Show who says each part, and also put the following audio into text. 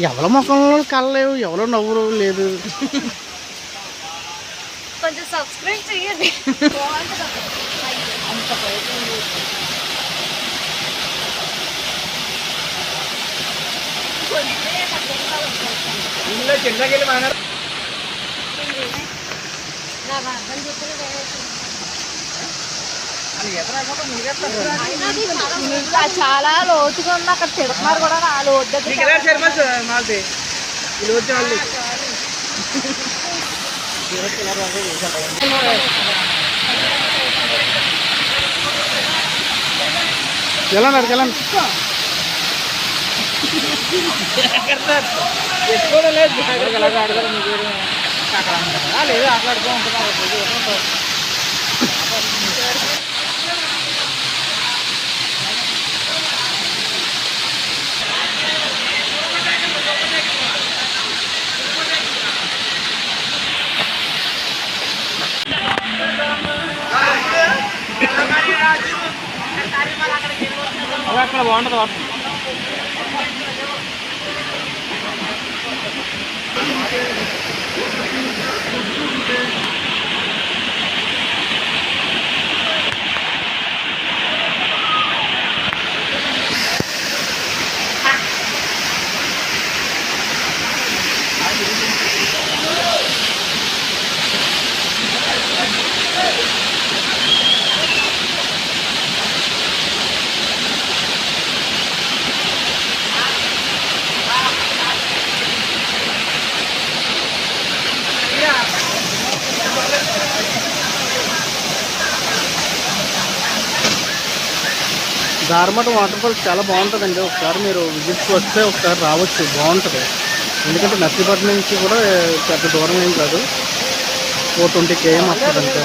Speaker 1: ఎవరి ముఖంలో కళ్ళలేవు, ఎవరో నవ్వురు లేదు.
Speaker 2: కొంచెం సబ్స్క్రైబ్ చెయ్యండి. చాలా లోతుగా ఉంది, అక్కడ తిడుతున్నారు కూడా. నా లోతు
Speaker 1: వెళ్ళండి వెళ్ళండి.
Speaker 3: ఎక్కువ లేదు ఆడతారు లేదు ఆటలాడుతూ ఉంటున్నారు. అక్కడ బాగుంటుంది వాటర్.
Speaker 1: దారమట వాటర్ ఫాల్స్ చాలా బాగుంటుందండి. ఒకసారి మీరు విజిట్కి వస్తే ఒకసారి రావచ్చు, బాగుంటుంది. ఎందుకంటే నర్సీపట్నం నుంచి కూడా పెద్ద దూరం ఏం కాదు, 420 km వస్తుంది అంతే.